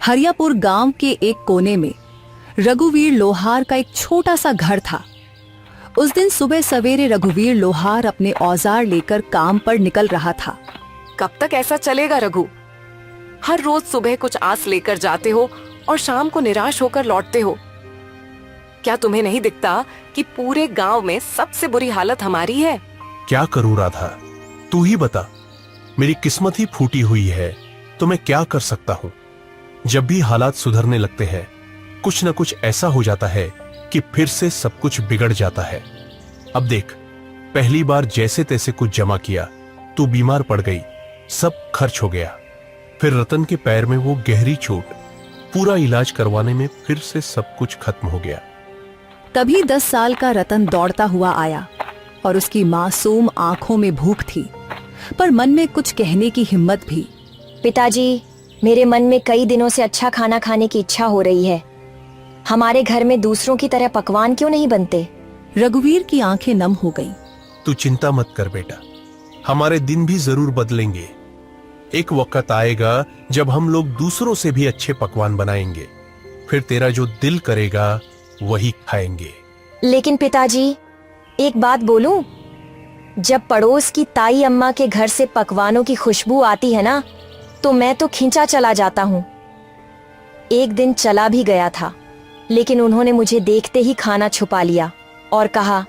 हरियापुर गांव के एक कोने में रघुवीर लोहार का एक छोटा सा घर था। उस दिन सुबह सवेरे रघुवीर लोहार अपने औजार लेकर काम पर निकल रहा था। कब तक ऐसा चलेगा रघु? हर रोज सुबह कुछ आस लेकर जाते हो और शाम को निराश होकर लौटते हो। क्या तुम्हें नहीं दिखता कि पूरे गांव में सबसे बुरी हालत हमारी है? क्या करूं राधा, तू ही बता। मेरी किस्मत ही फूटी हुई है तो मैं क्या कर सकता हूं। जब भी हालात सुधरने लगते हैं कुछ न कुछ ऐसा हो जाता है कि फिर से सब कुछ बिगड़ जाता है। अब देख, पहली बार जैसे तैसे कुछ जमा किया, तू बीमार पड़ गई, सब खर्च हो गया। फिर रतन के पैर में वो गहरी चोट, पूरा इलाज करवाने में फिर से सब कुछ खत्म हो गया। तभी 10 साल का रतन दौड़ता हुआ आया और उसकी मासूम आंखों में भूख थी, पर मन में कुछ कहने की हिम्मत भी। पिताजी, मेरे मन में कई दिनों से अच्छा खाना खाने की इच्छा हो रही है। हमारे घर में दूसरों की तरह पकवान क्यों नहीं बनते? रघुवीर की आंखें नम हो गईं। तू चिंता मत कर बेटा, हमारे दिन भी जरूर बदलेंगे। एक वक्त आएगा जब हम लोग दूसरों से भी अच्छे पकवान बनाएंगे। फिर तेरा जो दिल करेगा वही खाएंगे। लेकिन पिताजी, एक बात बोलूं? जब पड़ोस की ताई अम्मा के घर से पकवानों की खुशबू आती है ना, तो मैं तो खींचा चला जाता हूँ। एक दिन चला भी गया था, लेकिन उन्होंने मुझे देखते ही खाना छुपा लिया और कहा,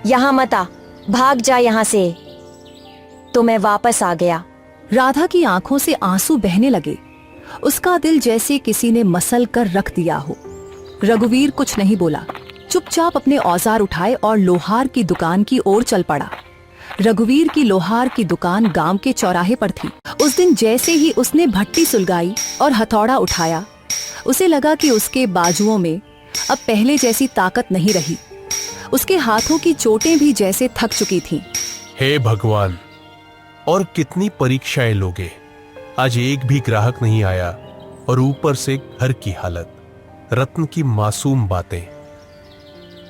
यहाँ मत आ, भाग जा यहाँ से। तो मैं वापस आ गया। राधा की आंखों से आंसू बहने लगे। उसका दिल जैसे किसी ने मसल कर रख दिया हो। रघुवीर कुछ नहीं बोला, चुपचाप अपने औजार उठाए और लोहार की दुकान की ओर चल पड़ा। रघुवीर की लोहार की दुकान गांव के चौराहे पर थी। उस दिन जैसे ही उसने भट्टी सुलगाई और हथौड़ा उठाया, उसे लगा कि उसके बाजुओं में अब पहले जैसी ताकत नहीं रही। उसके हाथों की चोटें भी जैसे थक चुकी थीं। हे भगवान, और कितनी परीक्षाएं लोगे। आज एक भी ग्राहक नहीं आया और ऊपर से घर की हालत, रत्न की मासूम बातें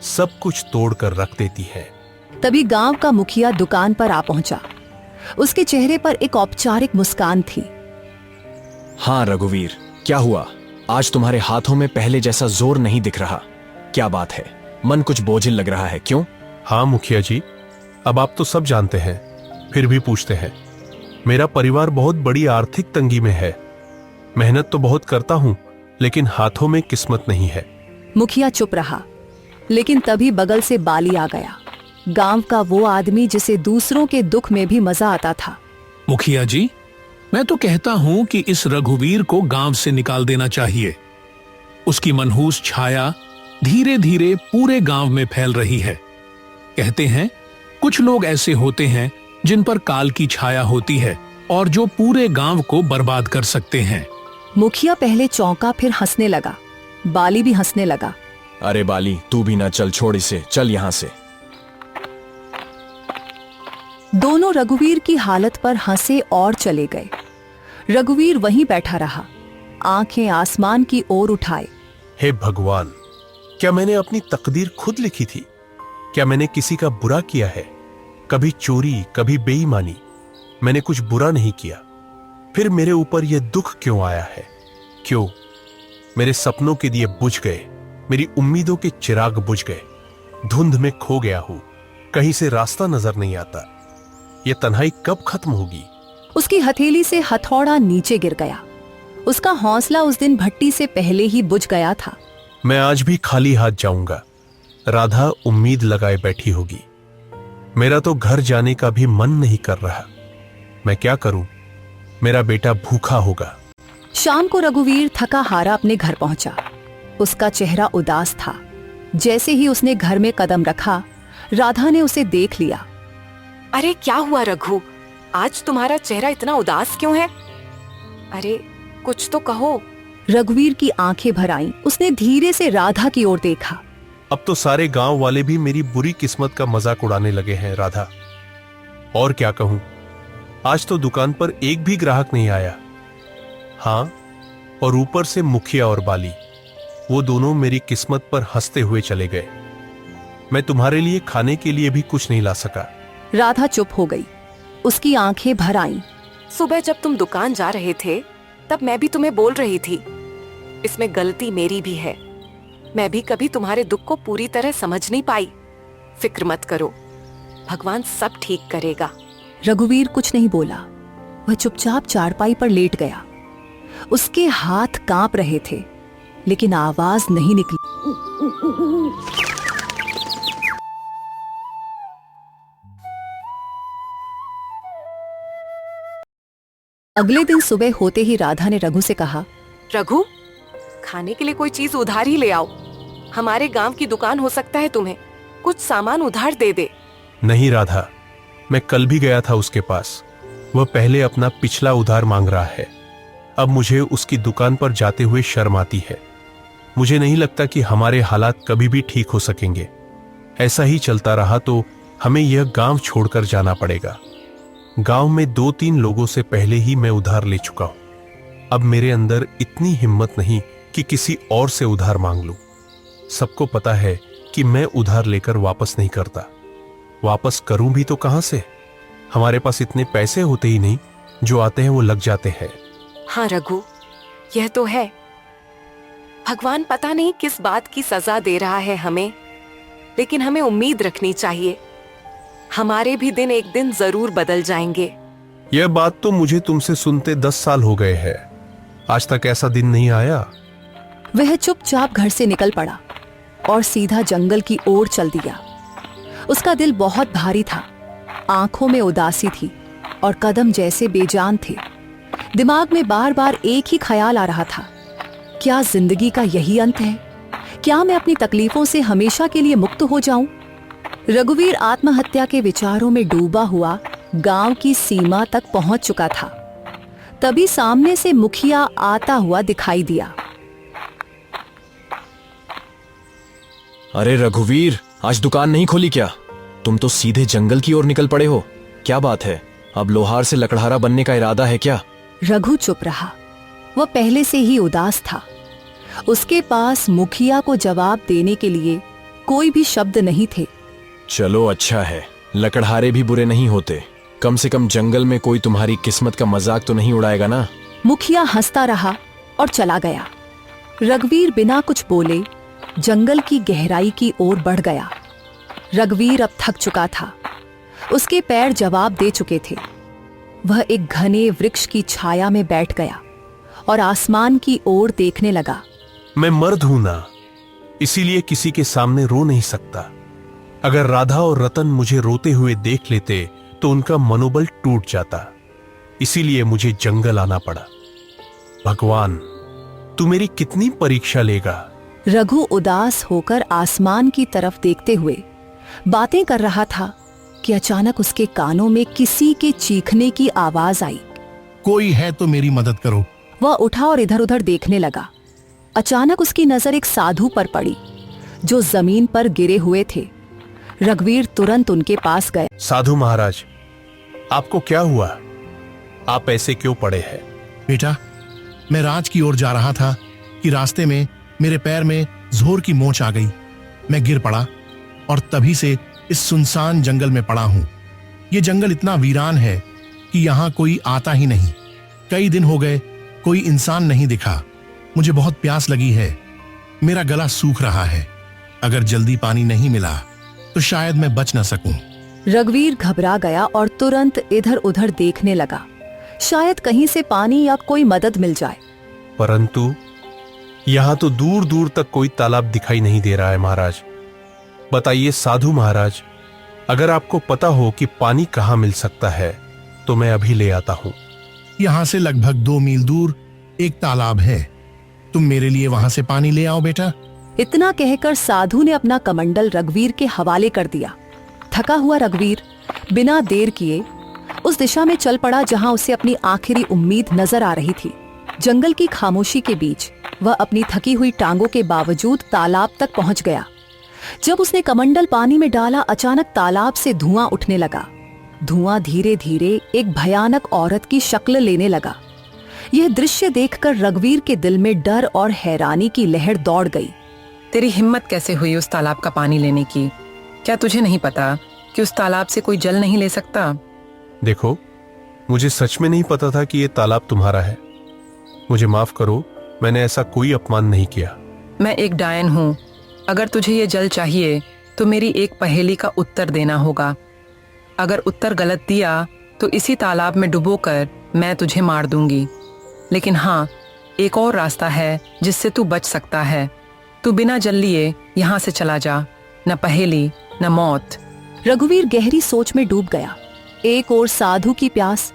सब कुछ तोड़कर रख देती है। तभी गांव का मुखिया दुकान पर आ पहुंचा। उसके चेहरे पर एक औपचारिक मुस्कान थी। हाँ रघुवीर, क्या हुआ? आज तुम्हारे हाथों में पहले जैसा जोर नहीं दिख रहा। क्या बात है? मन कुछ बोझिल लग रहा है, क्यों? हाँ मुखिया जी, अब आप तो सब जानते हैं, फिर भी पूछते हैं। मेरा परिवार बहुत बड़ी आर्थिक तंगी में है। मेहनत तो बहुत करता हूं, लेकिन हाथों में किस्मत नहीं है। मुखिया चुप रहा, लेकिन तभी बगल से बाली आ गया। गांव का वो आदमी जिसे दूसरों के दुख में भी मजा आता था। मुखिया जी, मैं तो कहता हूं कि इस रघुवीर को गांव से निकाल देना चाहिए। उसकी मनहूस छाया धीरे धीरे पूरे गांव में फैल रही है। कहते हैं कुछ लोग ऐसे होते हैं जिन पर काल की छाया होती है और जो पूरे गांव को बर्बाद कर सकते हैं। मुखिया पहले चौंका, फिर हंसने लगा। बाली भी हंसने लगा। अरे बाली, तू भी ना चल, छोड़ इसे, चल यहाँ से। दोनों रघुवीर की हालत पर हंसे और चले गए। रघुवीर वहीं बैठा रहा, आंखें आसमान की ओर उठाए। हे भगवान, क्या मैंने अपनी तकदीर खुद लिखी थी? क्या मैंने किसी का बुरा किया है? कभी चोरी, कभी बेईमानी, मैंने कुछ बुरा नहीं किया। फिर मेरे ऊपर यह दुख क्यों आया है? क्यों? मेरे सपनों के दिए बुझ गए, मेरी उम्मीदों के चिराग बुझ गए। धुंध में खो गया हूं, कहीं से रास्ता नजर नहीं आता। यह तन्हाई कब खत्म होगी? उसकी हथेली से हथौड़ा नीचे गिर गया। उसका हौसला उस दिन भट्टी से पहले ही बुझ गया था। मैं आज भी खाली हाथ जाऊंगा। राधा उम्मीद लगाए बैठी होगी। मेरा तो घर जाने का भी मन नहीं कर रहा। मैं क्या करूं? मेरा बेटा भूखा होगा। शाम को रघुवीर थका हारा अपने घर पहुंचा। उसका चेहरा उदास था। जैसे ही उसने घर में कदम रखा, राधा ने उसे देख लिया। अरे क्या हुआ रघु? आज तुम्हारा चेहरा इतना उदास क्यों है? अरे कुछ तो कहो। रघुवीर की आंखें भर आईं। उसने धीरे से राधा की ओर देखा। अब तो सारे गांव वाले भी मेरी बुरी किस्मत का मजाक उड़ाने लगे हैं राधा। और क्या कहूं, आज तो दुकान पर एक भी ग्राहक नहीं आया। हाँ, और ऊपर से मुखिया और बाली, वो दोनों मेरी किस्मत पर हंसते हुए चले गए। मैं तुम्हारे लिए खाने के लिए भी कुछ नहीं ला सका। राधा चुप हो गई। उसकी आंखें भर आईं। सुबह जब तुम दुकान जा रहे थे, तब मैं भी तुम्हें बोल रही थी इसमें गलती मेरी भी है। मैं भी कभी तुम्हारे दुख को पूरी तरह समझ नहीं पाई। फिक्र मत करो, भगवान सब ठीक करेगा। रघुवीर कुछ नहीं बोला। वह चुपचाप चारपाई पर लेट गया। उसके हाथ कांप रहे थे, लेकिन आवाज नहीं निकली। अगले दिन सुबह होते ही राधा ने रघु से कहा, रघु, खाने के लिए कोई चीज उधार ही ले आओ। हमारे गांव की दुकान हो सकता है तुम्हें कुछ सामान उधार दे दे। नहीं राधा, मैं कल भी गया था उसके पास। वह पहले अपना पिछला उधार मांग रहा है। अब मुझे उसकी दुकान पर जाते हुए शर्म आती है। मुझे नहीं लगता कि हमारे हालात कभी भी ठीक हो सकेंगे। ऐसा ही चलता रहा तो हमें यह गांव छोड़कर जाना पड़ेगा। गांव में 2-3 लोगों से पहले ही मैं उधार ले चुका हूं। अब मेरे अंदर इतनी हिम्मत नहीं कि किसी और से उधार मांग लूं। सबको पता है कि मैं उधार लेकर वापस नहीं करता। वापस करूं भी तो कहां से? हमारे पास इतने पैसे होते ही नहीं, जो आते हैं वो लग जाते हैं। हाँ रघु, यह तो है। भगवान पता नहीं किस बात की सजा दे रहा है हमें, लेकिन हमें उम्मीद रखनी चाहिए। हमारे भी दिन एक दिन जरूर बदल जाएंगे। यह बात तो मुझे तुमसे सुनते 10 साल हो गए हैं। आज तक ऐसा दिन नहीं आया। वह चुपचाप घर से निकल पड़ा और सीधा जंगल की ओर चल दिया। उसका दिल बहुत भारी था, आंखों में उदासी थी और कदम जैसे बेजान थे। दिमाग में बार बार एक ही ख्याल आ रहा था, क्या जिंदगी का यही अंत है? क्या मैं अपनी तकलीफों से हमेशा के लिए मुक्त हो जाऊं? रघुवीर आत्महत्या के विचारों में डूबा हुआ गांव की सीमा तक पहुंच चुका था। तभी सामने से मुखिया आता हुआ दिखाई दिया। अरे रघुवीर, आज दुकान नहीं खोली क्या? तुम तो सीधे जंगल की ओर निकल पड़े हो। क्या बात है? अब लोहार से लकड़हारा बनने का इरादा है क्या? रघु चुप रहा। वह पहले से ही उदास था। उसके पास मुखिया को जवाब देने के लिए कोई भी शब्द नहीं थे। चलो अच्छा है, लकड़हारे भी बुरे नहीं होते। कम से कम जंगल में कोई तुम्हारी किस्मत का मजाक तो नहीं उड़ाएगा ना। मुखिया हंसता रहा और चला गया। रघुवीर बिना कुछ बोले जंगल की गहराई की ओर बढ़ गया। रघुवीर अब थक चुका था। उसके पैर जवाब दे चुके थे। वह एक घने वृक्ष की छाया में बैठ गया और आसमान की ओर देखने लगा। मैं मर्द हूं ना, इसीलिए किसी के सामने रो नहीं सकता। अगर राधा और रतन मुझे रोते हुए देख लेते तो उनका मनोबल टूट जाता। इसीलिए मुझे जंगल आना पड़ा। भगवान, तू मेरी कितनी परीक्षा लेगा? रघु उदास होकर आसमान की तरफ देखते हुए बातें कर रहा था कि अचानक उसके कानों में किसी के चीखने की आवाज आई। कोई है तो मेरी मदद करो। वह उठा और इधर उधर देखने लगा। अचानक उसकी नजर एक साधु पर पड़ी जो जमीन पर गिरे हुए थे। रघुवीर तुरंत उनके पास गए। साधु महाराज, आपको क्या हुआ? आप ऐसे क्यों पड़े हैं? बेटा, मैं राज की ओर जा रहा था कि रास्ते में मेरे पैर में जोर की मोच आ गई। मैं गिर पड़ा और तभी से इस सुनसान जंगल में पड़ा हूं। ये जंगल इतना वीरान है कि यहाँ कोई आता ही नहीं। कई दिन हो गए, कोई इंसान नहीं दिखा। मुझे बहुत प्यास लगी है। मेरा गला सूख रहा है। अगर जल्दी पानी नहीं मिला तो शायद मैं बच न सकूं। रघुवीर घबरा गया और तुरंत इधर उधर देखने लगा, शायद कहीं से पानी या कोई मदद मिल जाए। परंतु यहां तो दूर दूर तक कोई तालाब दिखाई नहीं दे रहा है महाराज। बताइए साधु महाराज, अगर आपको पता हो कि पानी कहां मिल सकता है तो मैं अभी ले आता हूं। यहाँ से लगभग 2 मील दूर एक तालाब है। तुम मेरे लिए वहां से पानी ले आओ बेटा। इतना कहकर साधु ने अपना कमंडल रघुवीर के हवाले कर दिया। थका हुआ रघुवीर बिना देर किए उस दिशा में चल पड़ा जहां उसे अपनी आखिरी उम्मीद नजर आ रही थी। जंगल की खामोशी के बीच वह अपनी थकी हुई टांगों के बावजूद तालाब तक पहुंच गया। जब उसने कमंडल पानी में डाला, अचानक तालाब से धुआं उठने लगा। धुआं धीरे धीरे एक भयानक औरत की शक्ल लेने लगा। यह दृश्य देखकर रघुवीर के दिल में डर और हैरानी की लहर दौड़ गई। तेरी हिम्मत कैसे हुई उस तालाब का पानी लेने की? क्या तुझे नहीं पता कि उस तालाब से कोई जल नहीं ले सकता? देखो, मुझे सच में नहीं पता था कि ये तालाब तुम्हारा है। मुझे माफ करो, मैंने ऐसा कोई अपमान नहीं किया। मैं एक डायन हूँ। अगर तुझे ये जल चाहिए तो मेरी एक पहेली का उत्तर देना होगा। अगर उत्तर गलत दिया तो इसी तालाब में डुबोकर मैं तुझे मार दूंगी। लेकिन हाँ, एक और रास्ता है जिससे तू बच सकता है। तू बिना जल लिए यहाँ से चला जा। न पहेली न मौत। रघुवीर गहरी सोच में डूब गया। एक ओर साधु की प्यास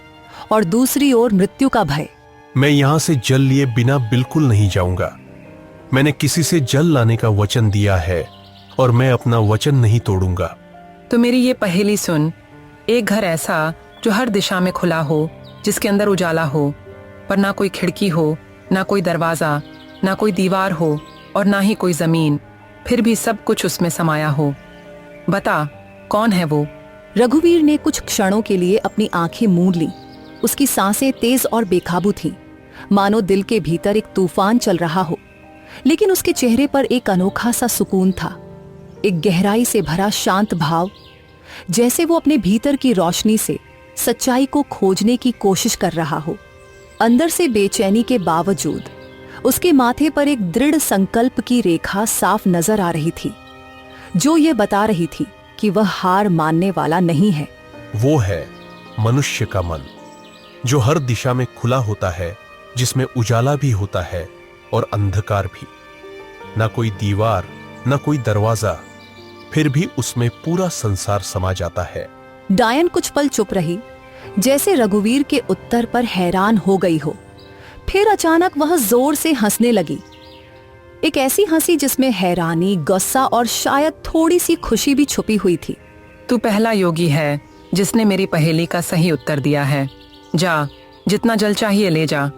और दूसरी ओर मृत्यु का भय। मैं यहां से जल लिए बिना बिल्कुल नहीं जाऊंगा। मैंने किसी से जल लाने का वचन दिया है और मैं अपना वचन नहीं तोड़ूंगा। तो मेरी ये पहेली सुन। एक घर ऐसा जो हर दिशा में खुला हो, जिसके अंदर उजाला हो, पर ना कोई खिड़की हो, ना कोई दरवाजा, ना कोई दीवार हो और ना ही कोई जमीन, फिर भी सब कुछ उसमें समाया हो। बता, कौन है वो? रघुवीर ने कुछ क्षणों के लिए अपनी आंखें मूंद ली। उसकी सांसें तेज और बेकाबू थीं, मानो दिल के भीतर एक तूफान चल रहा हो। लेकिन उसके चेहरे पर एक अनोखा सा सुकून था, एक गहराई से भरा शांत भाव, जैसे वो अपने भीतर की रोशनी से सच्चाई को खोजने की कोशिश कर रहा हो। अंदर से बेचैनी के बावजूद उसके माथे पर एक दृढ़ संकल्प की रेखा साफ नजर आ रही थी, जो ये बता रही थी कि वह हार मानने वाला नहीं है। वो है मनुष्य का मन, जो हर दिशा में खुला होता है, जिसमें उजाला भी होता है और अंधकार भी। ना कोई दीवार, ना कोई दरवाजा, फिर भी उसमें पूरा संसार समा जाता है। डायन कुछ पल चुप रही, जैसे रघुवीर के उत्तर पर हैरान हो गई हो। फिर अचानक वह जोर से हंसने लगी, एक ऐसी हंसी जिसमें हैरानी, गुस्सा और शायद थोड़ी सी खुशी भी छुपी हुई थी। तू पहला योगी है जिसने मेरी पहेली का सही उत्तर दिया है। जा, जितना जल चाहिए ले जा।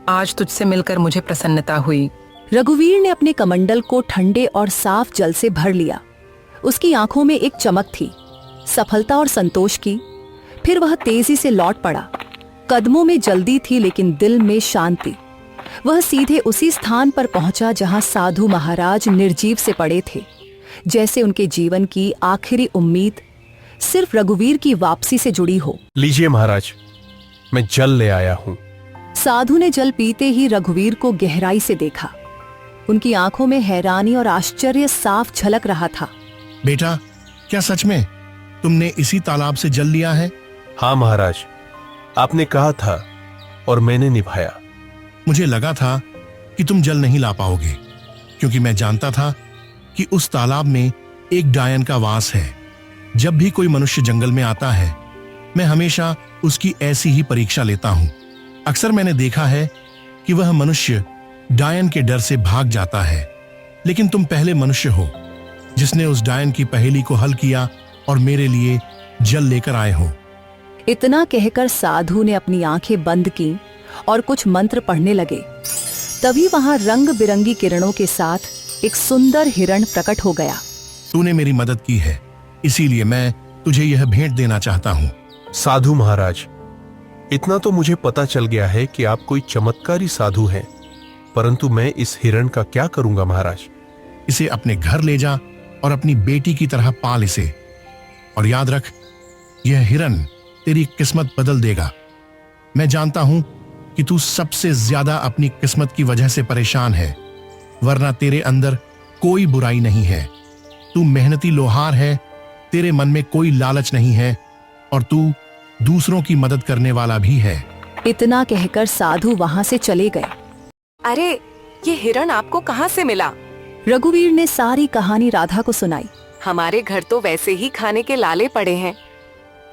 आज तुझसे मिलकर मुझे प्रसन्नता हुई। रघुवीर ने अपने कमंडल को ठंडे और साफ जल से भर लिया। उसकी आंखों में एक चमक थी, सफलता और संतोष की। फिर वह तेजी से लौट पड़ा। कदमों में जल्दी थी लेकिन दिल में शांति। वह सीधे उसी स्थान पर पहुंचा जहां साधु महाराज निर्जीव से पड़े थे, जैसे उनके जीवन की आखिरी उम्मीद सिर्फ रघुवीर की वापसी से जुड़ी हो। लीजिए महाराज, मैं जल ले आया हूं। साधु ने जल पीते ही रघुवीर को गहराई से देखा। उनकी आंखों में हैरानी और आश्चर्य साफ झलक रहा था। बेटा, क्या सच में तुमने इसी तालाब से जल लिया है? हाँ महाराज, आपने कहा था और मैंने निभाया। मुझे लगा था कि तुम जल नहीं ला पाओगे, क्योंकि मैं जानता था कि उस तालाब में एक डायन का वास है। जब भी कोई मनुष्य जंगल में आता है, मैं हमेशा उसकी ऐसी ही परीक्षा लेता हूं। अक्सर मैंने देखा है कि वह मनुष्य डायन के डर से भाग जाता है, लेकिन तुम पहले मनुष्य हो जिसने उस डायन की पहेली को हल किया और मेरे लिए जल लेकर आए हो। इतना कहकर साधु ने अपनी आंखें बंद की और कुछ मंत्र पढ़ने लगे। तभी वहां रंग बिरंगी किरणों के साथ एक सुंदर हिरण प्रकट हो गया। तूने मेरी मदद की है, इसीलिए मैं तुझे यह भेंट देना चाहता हूँ। साधु महाराज, इतना तो मुझे पता चल गया है कि आप कोई चमत्कारी साधु हैं, परंतु मैं इस हिरण का क्या करूंगा महाराज? इसे अपने घर ले जा और अपनी बेटी की तरह पाल इसे। और याद रख, यह हिरण तेरी किस्मत बदल देगा। मैं जानता हूं कि तू सबसे ज्यादा अपनी किस्मत की वजह से परेशान है, वरना तेरे अंदर कोई बुराई नहीं है। तू मेहनती लोहार है, तेरे मन में कोई लालच नहीं है और तू दूसरों की मदद करने वाला भी है। इतना कहकर साधु वहां से चले गए। अरे, ये हिरण आपको कहाँ से मिला? रघुवीर ने सारी कहानी राधा को सुनाई। हमारे घर तो वैसे ही खाने के लाले पड़े हैं।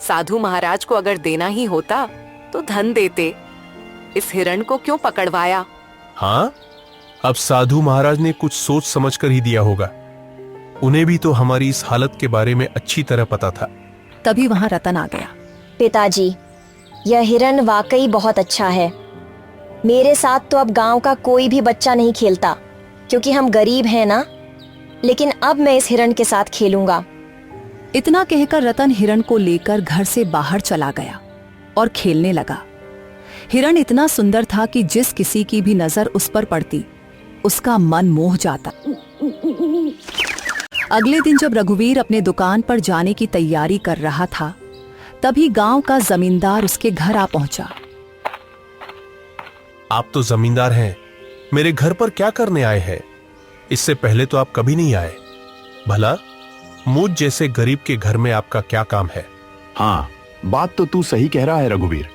साधु महाराज को अगर देना ही होता तो धन देते। इस हिरण को क्यों पकड़वाया? हाँ, अब साधु महाराज ने कुछ सोच समझकर ही दिया होगा। उन्हें भी तो हमारी इस हालत के बारे में अच्छी तरह पता था। तभी वहां रतन आ गया। पिताजी, यह हिरण वाकई बहुत अच्छा है। मेरे साथ तो अब गांव का कोई भी बच्चा नहीं खेलता, क्योंकि हम गरीब हैं ना। लेकिन अब मैं इस हिरण के साथ खेलूंगा। इतना कहकर रतन हिरण को लेकर घर से बाहर चला गया और खेलने लगा। हिरण इतना सुंदर था कि जिस किसी की भी नजर उस पर पड़ती, उसका मन मोह जाता। अगले दिन जब रघुवीर अपने दुकान पर जाने की तैयारी कर रहा था, तभी गांव का जमींदार उसके घर आ पहुंचा। आप तो जमींदार हैं, मेरे घर पर क्या करने आए हैं? इससे पहले तो आप कभी नहीं आए। भला मुझ जैसे गरीब के घर में आपका क्या काम है? हाँ, बात तो तू सही कह रहा है रघुवीर,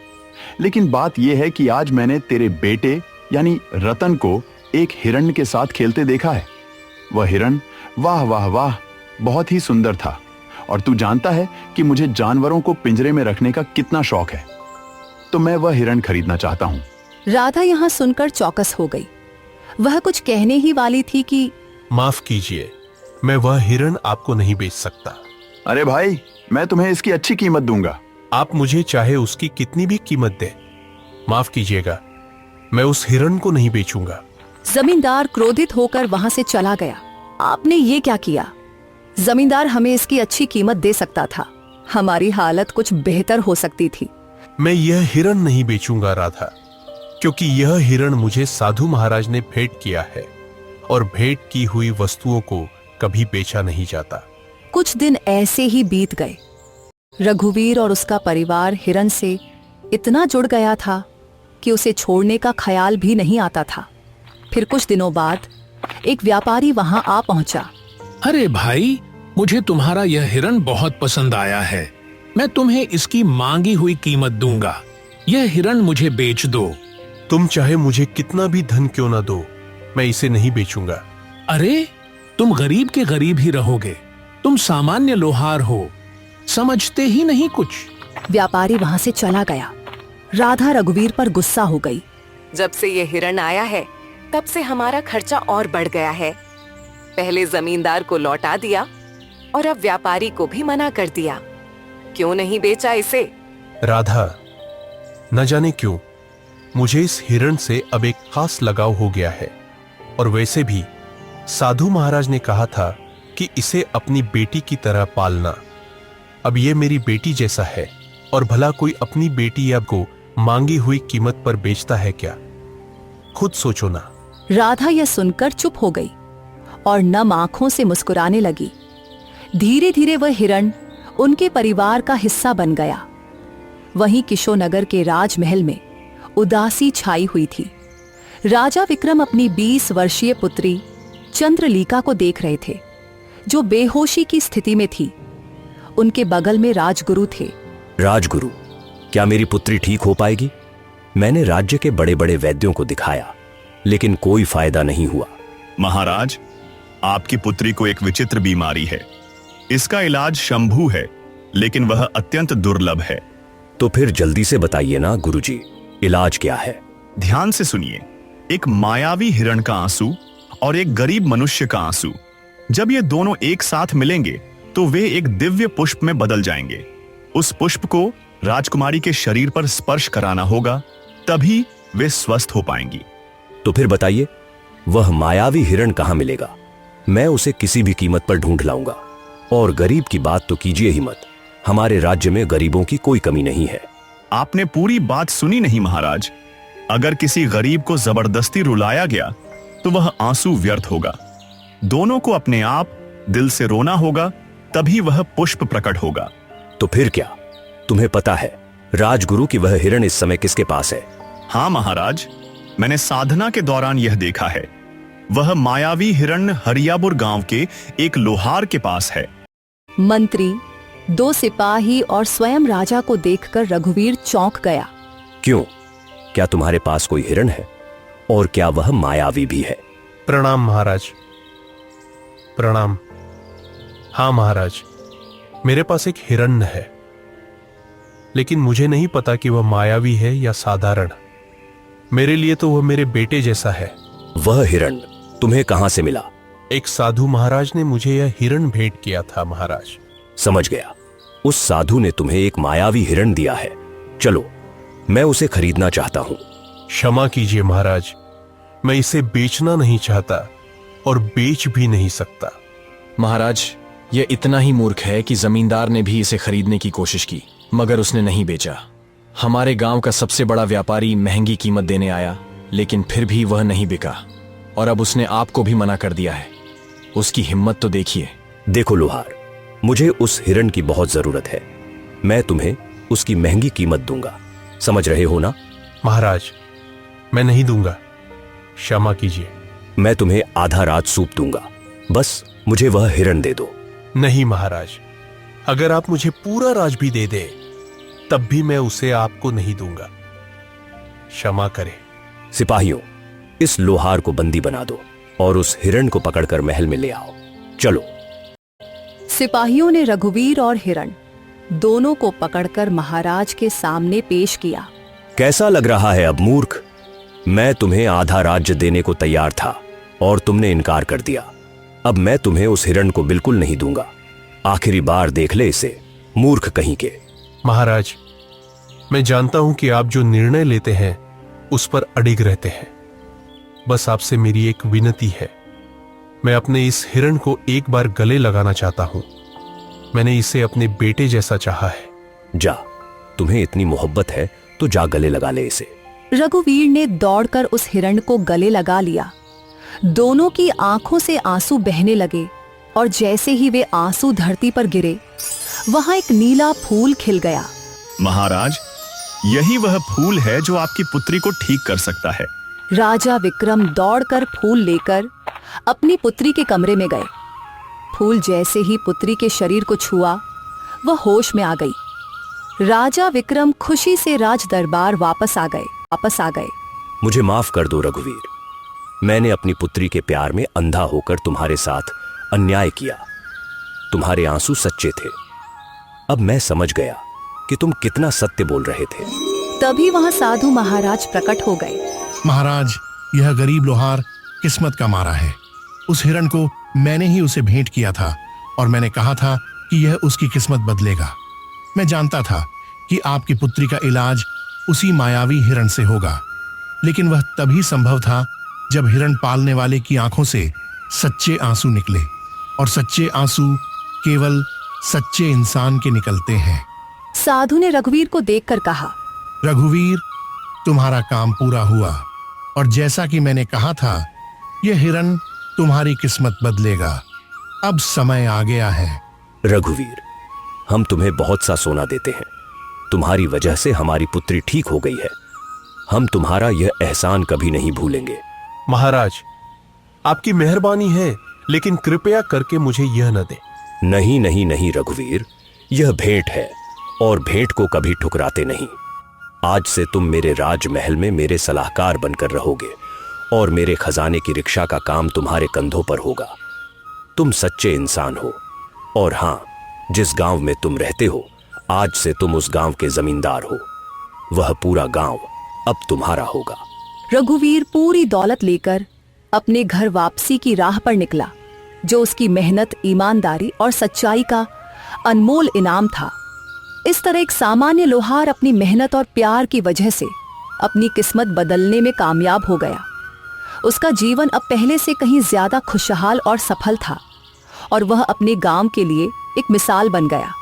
लेकिन बात यह है कि आज मैंने तेरे बेटे यानी रतन को एक हिरण के साथ खेलते देखा है। वह हिरण वाह वाह वाह बहुत ही सुंदर था। और तू जानता है कि मुझे जानवरों को पिंजरे में रखने का कितना शौक है, तो मैं वह हिरण खरीदना चाहता हूँ। राधा यहाँ सुनकर चौकस हो गई। वह कुछ कहने ही वाली थी कि माफ कीजिए, मैं वह हिरण आपको नहीं बेच सकता। अरे भाई, मैं तुम्हें इसकी अच्छी कीमत दूंगा। आप मुझे चाहे उसकी कितनी भी कीमत दे, माफ कीजिएगा, मैं उस हिरण को नहीं बेचूंगा। जमींदार क्रोधित होकर वहां से चला गया। आपने ये क्या किया? जमींदार हमें इसकी अच्छी कीमत दे सकता था, हमारी हालत कुछ बेहतर हो सकती थी। मैं यह हिरण नहीं बेचूंगा राधा, क्योंकि यह हिरण मुझे साधु महाराज ने भेंट किया है और भेंट की हुई वस्तुओं को कभी बेचा नहीं जाता। कुछ दिन ऐसे ही बीत गए। रघुवीर और उसका परिवार हिरण से इतना जुड़ गया था कि उसे छोड़ने का ख्याल भी नहीं आता था। फिर कुछ दिनों बाद एक व्यापारी वहां आ पहुंचा। अरे भाई, मुझे तुम्हारा यह हिरण बहुत पसंद आया है। मैं तुम्हें इसकी मांगी हुई कीमत दूंगा। यह हिरण मुझे बेच दो। तुम चाहे मुझे कितना भी धन क्यों ना दो, मैं इसे नहीं बेचूंगा। अरे, तुम गरीब के गरीब ही रहोगे। तुम सामान्य लोहार हो, समझते ही नहीं कुछ। व्यापारी वहां से चला गया। राधा रघुवीर पर गुस्सा हो गई। जब से ये हिरण आया है तब से हमारा खर्चा और बढ़ गया है। पहले जमींदार को लौटा दिया और अब व्यापारी को भी मना कर दिया। क्यों नहीं बेचा इसे? राधा, न जाने क्यों मुझे इस हिरण से अब एक खास लगाव हो गया है। और वैसे भी साधु महाराज ने कहा था कि इसे अपनी बेटी की तरह पालना। अब ये मेरी बेटी जैसा है, और भला कोई अपनी बेटी या को मांगी हुई कीमत पर बेचता है क्या? खुद सोचो ना। राधा यह सुनकर चुप हो गई और नम आंखों से मुस्कुराने लगी। धीरे धीरे वह हिरण उनके परिवार का हिस्सा बन गया। वहीं किशोनगर के राजमहल में उदासी छाई हुई थी। राजा विक्रम अपनी 20 वर्षीय पुत्री चंद्रलीका को देख रहे थे, जो बेहोशी की स्थिति में थी। उनके बगल में राजगुरु थे। राजगुरु, क्या मेरी पुत्री ठीक हो पाएगी? मैंने राज्य के बड़े बड़े वैद्यों को दिखाया, लेकिन कोई फायदा नहीं हुआ। महाराज, आपकी पुत्री को एक विचित्र बीमारी है। इसका इलाज शंभू है, लेकिन वह अत्यंत दुर्लभ है। तो फिर जल्दी से बताइए ना गुरुजी, इलाज क्या है? ध्यान से सुनिए। एक मायावी हिरण का आंसू और एक गरीब मनुष्य का आंसू, जब ये दोनों एक साथ मिलेंगे तो वे एक दिव्य पुष्प में बदल जाएंगे। उस पुष्प को राजकुमारी के शरीर पर स्पर्श कराना होगा, तभी वे स्वस्थ हो पाएंगी। तो फिर बताइए, वह मायावी हिरण कहाँ मिलेगा? मैं उसे किसी भी कीमत पर ढूंढ लाऊंगा। और गरीब की बात तो कीजिए ही मत। हमारे राज्य में गरीबों की कोई कमी नहीं है। आपने पूरी बात सुनी नहीं महाराज। अगर किसी गरीब को जबरदस्ती रुलाया गया तो वह आंसू व्यर्थ होगा। दोनों को अपने आप दिल से रोना होगा, तभी वह पुष्प प्रकट होगा। तो फिर क्या? तुम्हें पता है राजगुरु की वह हिरण इस समय किसके पास है? हाँ महाराज, मैंने साधना के दौरान यह देखा है। वह मायावी हिरण हरियापुर गांव के एक लोहार के पास है। मंत्री, 2 सिपाही और स्वयं राजा को देखकर रघुवीर चौंक गया। क्यों? क्या तुम्हारे पास कोई हिरण है? और क्या वह मायावी भी है? प्रणाम महाराज, प्रणाम। हाँ महाराज, मेरे पास एक हिरण है, लेकिन मुझे नहीं पता कि वह मायावी है या साधारण। मेरे लिए तो वह मेरे बेटे जैसा है। वह हिरण तुम्हें कहां से मिला? एक साधु महाराज ने मुझे यह हिरण भेंट किया था महाराज। समझ गया। उस साधु ने तुम्हें एक मायावी हिरण दिया है। चलो, मैं उसे खरीदना चाहता हूं। क्षमा कीजिए महाराज, मैं इसे बेचना नहीं चाहता और बेच भी नहीं सकता। महाराज, यह इतना ही मूर्ख है कि जमींदार ने भी इसे खरीदने की कोशिश की, मगर उसने नहीं बेचा। हमारे गांव का सबसे बड़ा व्यापारी महंगी कीमत देने आया, लेकिन फिर भी वह नहीं बिका, और अब उसने आपको भी मना कर दिया है। उसकी हिम्मत तो देखिए। देखो लोहार, मुझे उस हिरण की बहुत जरूरत है। मैं तुम्हें उसकी महंगी कीमत दूंगा, समझ रहे हो ना? महाराज, मैं नहीं दूंगा। क्षमा कीजिए। मैं तुम्हें आधा राज सूप दूंगा, बस मुझे वह हिरण दे दो। नहीं महाराज, अगर आप मुझे पूरा राज भी दे दे तब भी मैं उसे आपको नहीं दूंगा। क्षमा करें। सिपाहियों, इस लोहार को बंदी बना दो और उस हिरण को पकड़कर महल में ले आओ। चलो। सिपाहियों ने रघुवीर और हिरण दोनों को पकड़कर महाराज के सामने पेश किया। कैसा लग रहा है अब मूर्ख? मैं तुम्हें आधा राज्य देने को तैयार था और तुमने इनकार कर दिया। अब मैं तुम्हें उस हिरण को बिल्कुल नहीं दूंगा। आखिरी बार देख ले इसे, मूर्ख कहीं के। महाराज, मैं जानता हूं कि आप जो निर्णय लेते हैं उस पर अडिग रहते हैं। बस आपसे मेरी एक विनती है, मैं अपने इस हिरण को एक बार गले लगाना चाहता हूं। मैंने इसे अपने बेटे जैसा चाहा है। जा, तुम्हें इतनी मोहब्बत है तो जा गले लगा ले इसे। रघुवीर ने दौड़कर उस हिरण को गले लगा लिया। दोनों की आंखों से आंसू बहने लगे और जैसे ही वे आंसू धरती पर गिरे, वहां एक नीला फूल खिल गया। महाराज, यही वह फूल है जो आपकी पुत्री को ठीक कर सकता है। राजा विक्रम दौड़कर फूल लेकर अपनी पुत्री के कमरे में गए। फूल जैसे ही पुत्री के शरीर को छुआ, वह होश में आ गई। राजा विक्रम खुशी से राज दरबार वापस आ गए। मुझे माफ कर दो रघुवीर, मैंने अपनी पुत्री के प्यार में अंधा होकर तुम्हारे साथ अन्याय किया। तुम्हारे आंसू सच्चे थे। अब मैं समझ गया कि तुम कितना सत्य बोल रहे थे। तभी वहां साधु महाराज प्रकट हो गए। महाराज, यह गरीब लोहार किस्मत का मारा है। उस हिरण को मैंने ही उसे भेंट किया था और मैंने कहा था कि यह उसकी किस्मत बदलेगा। मैं जानता था कि आपकी पुत्री का इलाज उसी मायावी हिरण से होगा, लेकिन वह तभी संभव था जब हिरण पालने वाले की आंखों से सच्चे आंसू निकले, और सच्चे आंसू केवल सच्चे इंसान के निकलते हैं। साधु ने रघुवीर को देखकर कहा, रघुवीर, तुम्हारा काम पूरा हुआ और जैसा कि मैंने कहा था, यह हिरण तुम्हारी किस्मत बदलेगा। अब समय आ गया है। रघुवीर, हम तुम्हें बहुत सा सोना देते हैं। तुम्हारी वजह से हमारी पुत्री ठीक हो गई है। हम तुम्हारा यह एहसान कभी नहीं भूलेंगे। महाराज, आपकी मेहरबानी है, लेकिन कृपया करके मुझे यह न दे। नहीं नहीं नहीं रघुवीर, यह भेंट है और भेंट को कभी ठुकराते नहीं। आज से तुम मेरे राजमहल में मेरे सलाहकार बनकर रहोगे और मेरे खजाने की रिक्शा का काम तुम्हारे कंधों पर होगा। तुम सच्चे इंसान हो और हां, जिस गांव में तुम रहते हो, आज से तुम उस गांव के जमींदार हो। वह पूरा गांव अब तुम्हारा होगा। रघुवीर पूरी दौलत लेकर अपने घर वापसी की राह पर निकला, जो उसकी मेहनत, ईमानदारी और सच्चाई का अनमोल इनाम था। इस तरह एक सामान्य लोहार अपनी मेहनत और प्यार की वजह से अपनी किस्मत बदलने में कामयाब हो गया। उसका जीवन अब पहले से कहीं ज्यादा खुशहाल और सफल था और वह अपने गांव के लिए एक मिसाल बन गया।